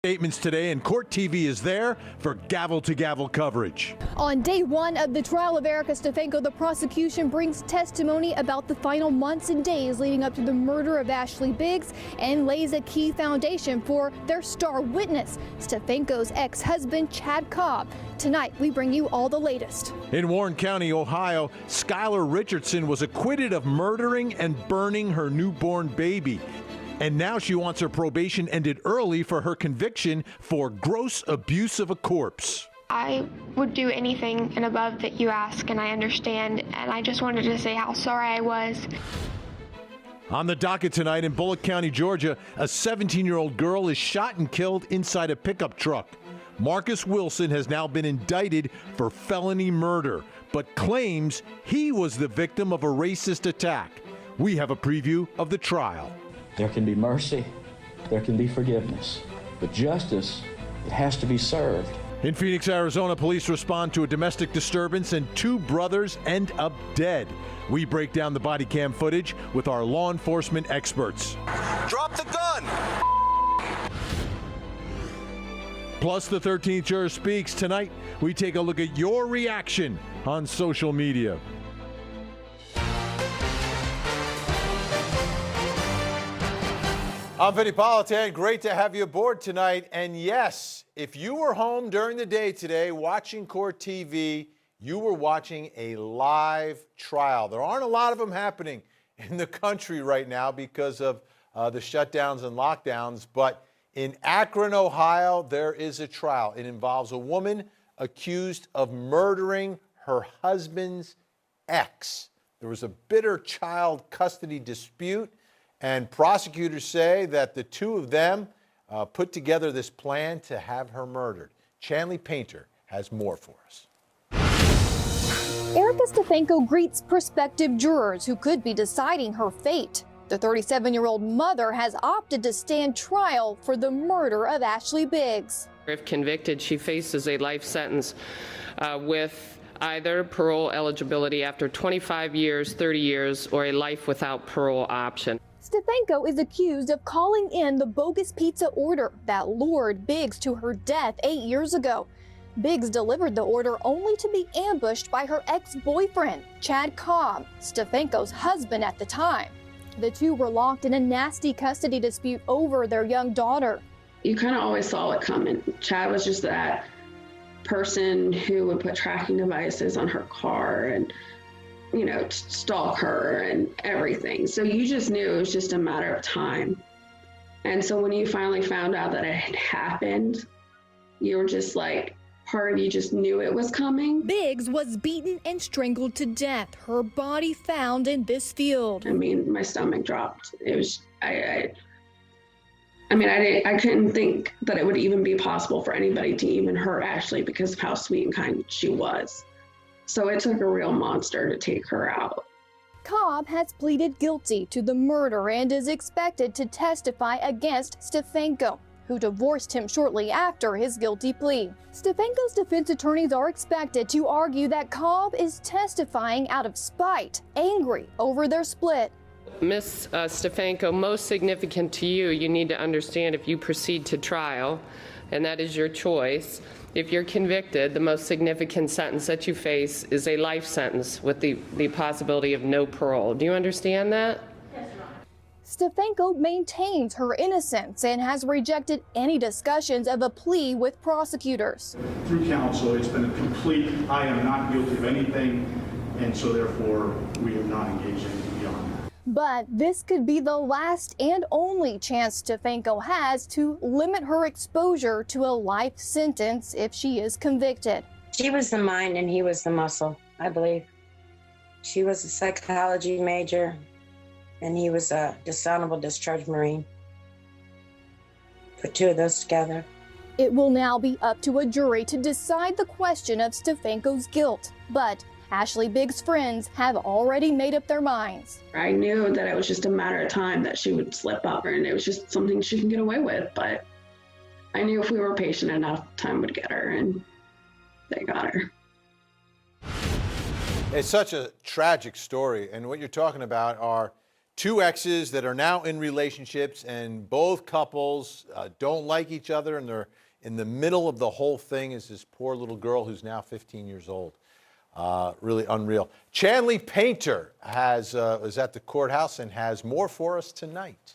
Statements today, and Court TV is there for gavel-to-gavel coverage. On day one of the trial of Erica Stefanko, the prosecution brings testimony about the final months and days leading up to the murder of Ashley Biggs and lays a key foundation for their star witness, Stefanko's ex-husband, Chad Cobb. Tonight, we bring you all the latest. In Warren County, Ohio, Skylar Richardson was acquitted of murdering and burning her newborn baby. And now she wants her probation ended early for her conviction for gross abuse of a corpse. I would do anything and above that you ask, and I understand, and I just wanted to say how sorry I was. On the docket tonight in Bullock County, Georgia, a 17-year-old girl is shot and killed inside a pickup truck. Marcus Wilson has now been indicted for felony murder, but claims he was the victim of a racist attack. We have a preview of the trial. There can be mercy, there can be forgiveness, but justice, it has to be served. In Phoenix, Arizona, police respond to a domestic disturbance and two brothers end up dead. We break down the body cam footage with our law enforcement experts. Drop the gun! Plus, the 13th Juror Speaks. Tonight, we take a look at your reaction on social media. I'm Vinny Politan. Great to have you aboard tonight. And yes, if you were home during the day today watching Court TV, you were watching a live trial. There aren't a lot of them happening in the country right now because of the shutdowns and lockdowns. But in Akron, Ohio, there is a trial. It involves a woman accused of murdering her husband's ex. There was a bitter child custody dispute. And prosecutors say that the two of them put together this plan to have her murdered. Chanley Painter has more for us. Erica Stefanko greets prospective jurors who could be deciding her fate. The 37-year-old mother has opted to stand trial for the murder of Ashley Biggs. If convicted, she faces a life sentence with either parole eligibility after 25 years, 30 years, or a life without parole option. Stefanko is accused of calling in the bogus pizza order that lured Biggs to her death 8 years ago. Biggs delivered the order only to be ambushed by her ex-boyfriend, Chad Cobb, Stefanko's husband at the time. The two were locked in a nasty custody dispute over their young daughter. You kind of always saw it coming. Chad was just that person who would put tracking devices on her car and stalk her and everything. So you just knew it was just a matter of time. And so when you finally found out that it had happened, you were just like, part of you just knew it was coming. Biggs was beaten and strangled to death. Her body found in this field. I mean, my stomach dropped. It was, I couldn't think that it would even be possible for anybody to even hurt Ashley because of how sweet and kind she was. So it took a real monster to take her out. Cobb has pleaded guilty to the murder and is expected to testify against Stefanko, who divorced him shortly after his guilty plea. Stefanko's defense attorneys are expected to argue that Cobb is testifying out of spite, angry over their split. Ms. Stefanko, most significant to you, you need to understand if you proceed to trial, and that is your choice. If you're convicted, the most significant sentence that you face is a life sentence with the possibility of no parole. Do you understand that? Yes, Your Honor. Stefanko maintains her innocence and has rejected any discussions of a plea with prosecutors. Through counsel, it's been a complete, I am not guilty of anything, and so therefore we have not engaged anything beyond that. But this could be the last and only chance Stefanko has to limit her exposure to a life sentence if she is convicted. She was the mind and he was the muscle, I believe. She was a psychology major and he was a dishonorable discharged Marine. Put two of those together. It will now be up to a jury to decide the question of Stefanko's guilt, but Ashley Biggs' friends have already made up their minds. I knew that it was just a matter of time that she would slip up, and it was just something she can get away with. But I knew if we were patient enough, time would get her, and they got her. It's such a tragic story, and what you're talking about are two exes that are now in relationships, and both couples don't like each other, and they're in the middle of the whole thing is this poor little girl who's now 15 years old. Really unreal. Chanley Painter is at the courthouse and has more for us tonight.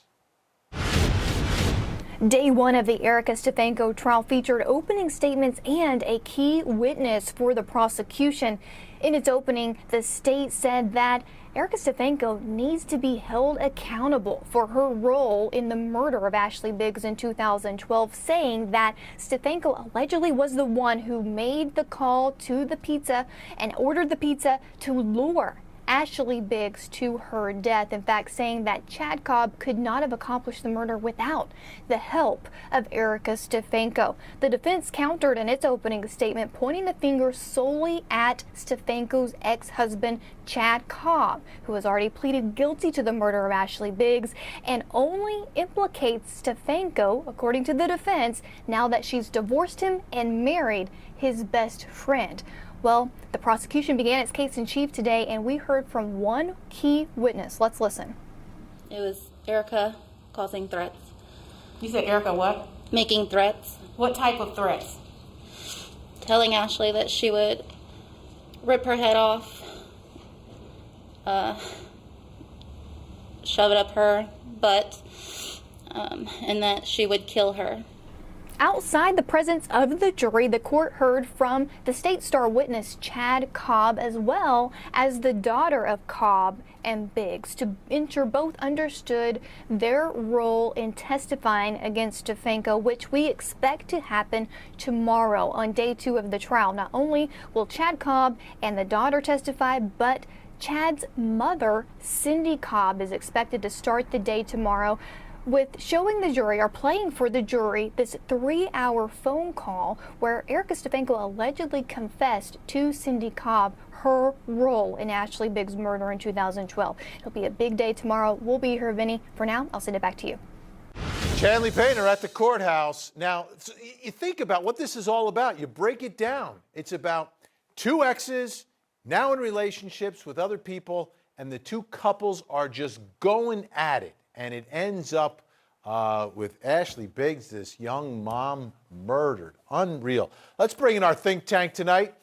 Day one of the Erica Stefanko trial featured opening statements and a key witness for the prosecution. In its opening, the state said that Erica Stefanko needs to be held accountable for her role in the murder of Ashley Biggs in 2012, saying that Stefanko allegedly was the one who made the call to the pizza and ordered the pizza to lure Ashley Biggs to her death. In fact, saying that Chad Cobb could not have accomplished the murder without the help of Erica Stefanko. The defense countered in its opening statement, pointing the finger solely at Stefanko's ex-husband, Chad Cobb, who has already pleaded guilty to the murder of Ashley Biggs and only implicates Stefanko, according to the defense, now that she's divorced him and married his best friend. Well, the prosecution began its case in chief today, and we heard from one key witness. Let's listen. It was Erica causing threats. You said Erica what? Making threats. What type of threats? Telling Ashley that she would rip her head off, shove it up her butt, and that she would kill her. Outside the presence of the jury, the court heard from the state star witness Chad Cobb, as well as the daughter of Cobb and Biggs, to ensure both understood their role in testifying against Stefanko, which we expect to happen tomorrow on day two of the trial. Not only will Chad Cobb and the daughter testify, but Chad's mother, Cindy Cobb, is expected to start the day tomorrow with showing the jury, or playing for the jury, this 3-hour phone call where Erica Stefanko allegedly confessed to Cindy Cobb her role in Ashley Biggs' murder in 2012. It'll be a big day tomorrow. We'll be here, Vinny. For now, I'll send it back to you. Chanley Painter at the courthouse. Now, you think about what this is all about. You break it down. It's about two exes now in relationships with other people, and the two couples are just going at it. And it ends up with Ashley Biggs, this young mom, murdered. Unreal. Let's bring in our think tank tonight.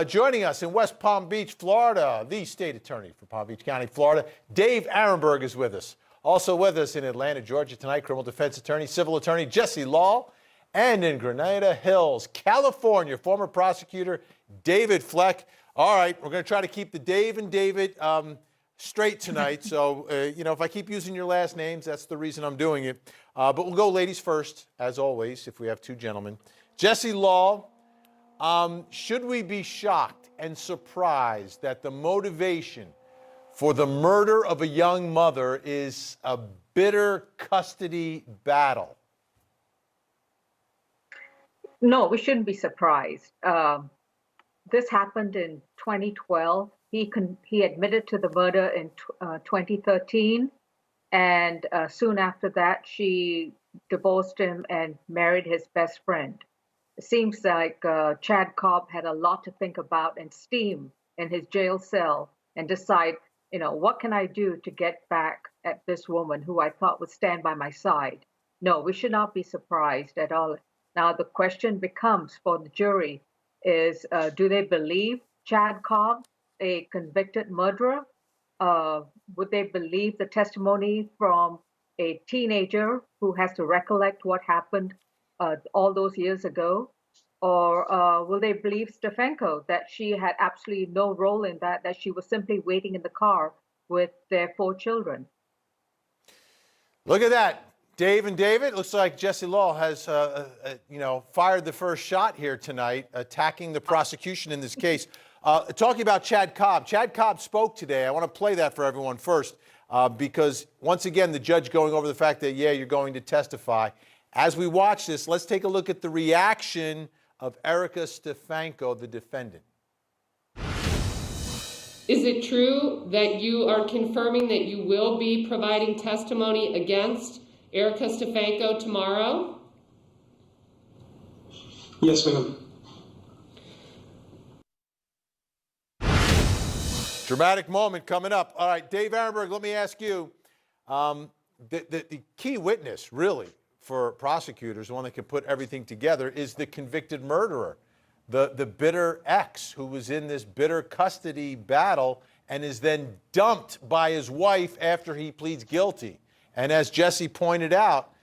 Joining us in West Palm Beach, Florida, the state attorney for Palm Beach County, Florida, Dave Arenberg is with us. Also with us in Atlanta, Georgia tonight, criminal defense attorney, civil attorney Jesse Law. And in Grenada Hills, California, former prosecutor David Fleck. All right, we're going to try to keep the Dave and David straight tonight, so if I keep using your last names, that's the reason I'm doing it. But we'll go ladies first, as always, if we have two gentlemen. Jesse Law, should we be shocked and surprised that the motivation for the murder of a young mother is a bitter custody battle? No, we shouldn't be surprised. This happened in 2012. He admitted to the murder in 2013, and soon after that, she divorced him and married his best friend. It seems like Chad Cobb had a lot to think about and steam in his jail cell and decide, what can I do to get back at this woman who I thought would stand by my side? No, we should not be surprised at all. Now, the question becomes for the jury is, do they believe Chad Cobb, a convicted murderer? Would they believe the testimony from a teenager who has to recollect what happened all those years ago? Or will they believe Stefanko, that she had absolutely no role in that she was simply waiting in the car with their 4 children? Look at that. Dave and David, looks like Jesse Law has, fired the first shot here tonight, attacking the prosecution in this case. Talking about Chad Cobb. Chad Cobb spoke today. I want to play that for everyone first because, once again, the judge going over the fact that, you're going to testify. As we watch this, let's take a look at the reaction of Erica Stefanko, the defendant. Is it true that you are confirming that you will be providing testimony against Erica Stefanko tomorrow? Yes, ma'am. Dramatic moment coming up. All right, Dave Arenberg, let me ask you, The key witness, really, for prosecutors, the one that can put everything together, is the convicted murderer, the bitter ex who was in this bitter custody battle and is then dumped by his wife after he pleads guilty. And as Jesse pointed out,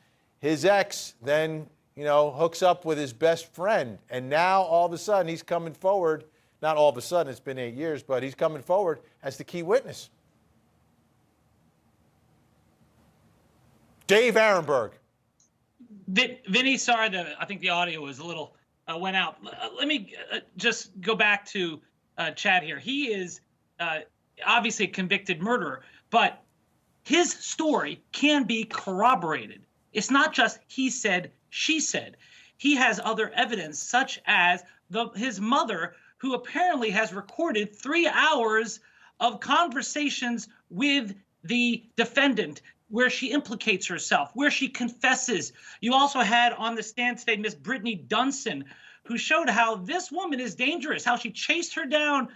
his ex then, hooks up with his best friend. And now all of a sudden he's coming forward. Not all of a sudden, it's been 8 years, but he's coming forward as the key witness. Dave Arenberg. Vinny, sorry, I think the audio was a little, went out. Let me just go back to Chad here. He is obviously a convicted murderer, but his story can be corroborated. It's not just he said, she said. He has other evidence, such as his mother, who apparently has recorded 3 hours of conversations with the defendant, where she implicates herself, where she confesses. You also had on the stand today Miss Brittany Dunson, who showed how this woman is dangerous, how she chased her down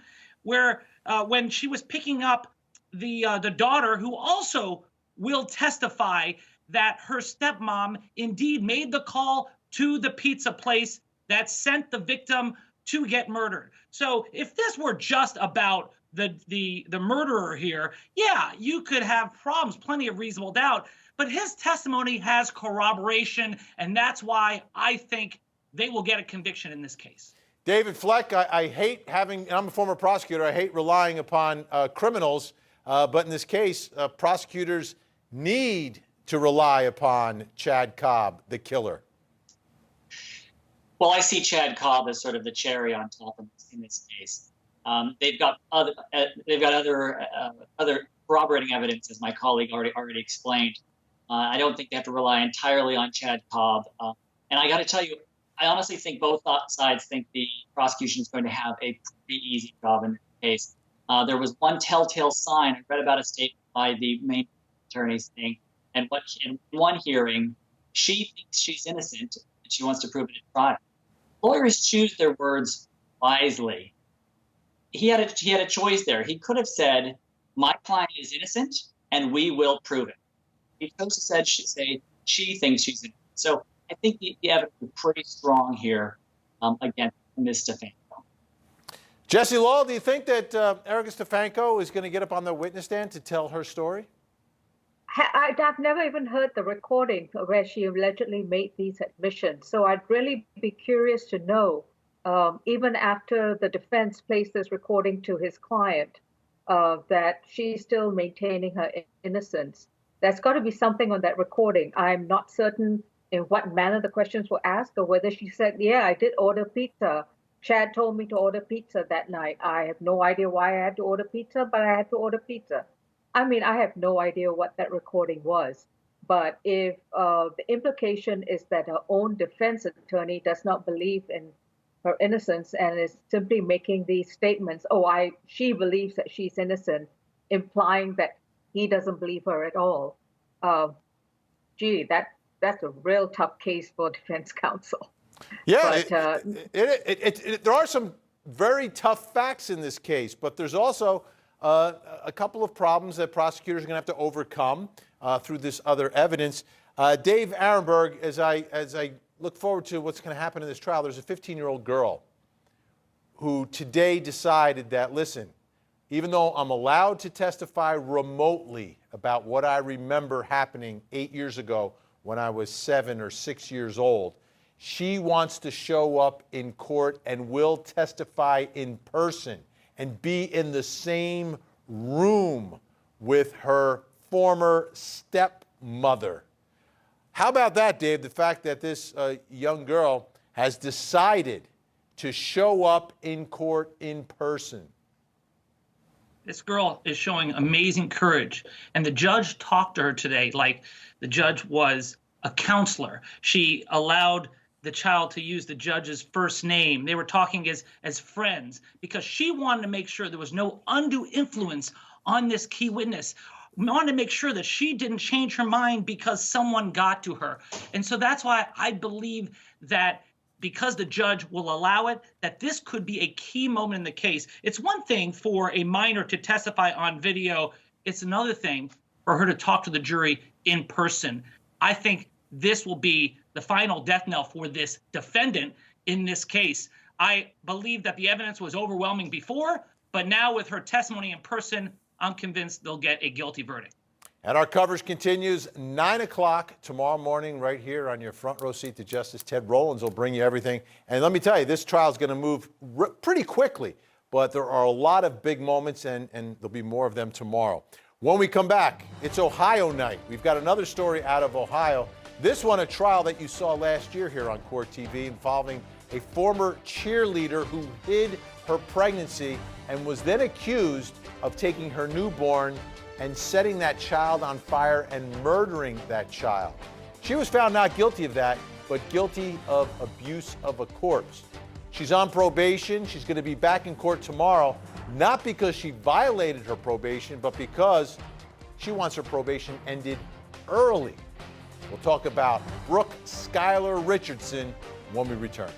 where when she was picking up the daughter, who also will testify that her stepmom indeed made the call to the pizza place that sent the victim to get murdered. So if this were just about the murderer here, yeah, you could have problems, plenty of reasonable doubt, but his testimony has corroboration, and that's why I think they will get a conviction in this case. David Fleck, I hate having, and I'm a former prosecutor, I hate relying upon criminals, but in this case, prosecutors need to rely upon Chad Cobb, the killer. Well, I see Chad Cobb as sort of the cherry on top in this case. They've got other corroborating evidence, as my colleague already explained. I don't think they have to rely entirely on Chad Cobb. And I got to tell you, I honestly think both sides think the prosecution is going to have a pretty easy job in this case. There was one telltale sign. I read about a statement by the main attorney saying, in one hearing, she thinks she's innocent and she wants to prove it at trial. Lawyers choose their words wisely. He had a choice there. He could have said, "My client is innocent, and we will prove it." He chose to say she thinks she's innocent. So I think the evidence is pretty strong here against Ms. Stefanko. Jesse Lowell, do you think that Erica Stefanko is going to get up on the witness stand to tell her story? I've never even heard the recording where she allegedly made these admissions. So I'd really be curious to know, even after the defense placed this recording to his client, that she's still maintaining her innocence. There's got to be something on that recording. I'm not certain in what manner the questions were asked, or whether she said, yeah, I did order pizza. Chad told me to order pizza that night. I have no idea why I had to order pizza, but I had to order pizza. I mean, I have no idea what that recording was. But if the implication is that her own defense attorney does not believe in her innocence and is simply making these statements, she believes that she's innocent, implying that he doesn't believe her at all. That's a real tough case for defense counsel. Yeah, but, there are some very tough facts in this case, but there's also a couple of problems that prosecutors are going to have to overcome through this other evidence. Dave Arenberg, as I look forward to what's going to happen in this trial, there's a 15-year-old girl who today decided that, listen, even though I'm allowed to testify remotely about what I remember happening 8 years ago when I was 7 or 6 years old, she wants to show up in court and will testify in person and be in the same room with her former stepmother. How about that, Dave? The fact that this young girl has decided to show up in court in person. This girl is showing amazing courage. And the judge talked to her today like the judge was a counselor. She allowed the child to use the judge's first name. They were talking as friends because she wanted to make sure there was no undue influence on this key witness. We wanted to make sure that she didn't change her mind because someone got to her. And so that's why I believe that because the judge will allow it, that this could be a key moment in the case. It's one thing for a minor to testify on video. It's another thing for her to talk to the jury in person. I think this will be the final death knell for this defendant in this case. I believe that the evidence was overwhelming before, but now with her testimony in person, I'm convinced they'll get a guilty verdict. And our coverage continues 9 o'clock tomorrow morning right here on your front row seat to justice. Ted Rowlands will bring you everything. And let me tell you, this trial is going to move pretty quickly, but there are a lot of big moments, and there'll be more of them tomorrow. When we come back, it's Ohio night. We've got another story out of Ohio. This one, a trial that you saw last year here on Court TV involving a former cheerleader who hid her pregnancy and was then accused of taking her newborn and setting that child on fire and murdering that child. She was found not guilty of that, but guilty of abuse of a corpse. She's on probation. She's going to be back in court tomorrow, not because she violated her probation, but because she wants her probation ended early. We'll talk about Brooke Schuyler Richardson when we return.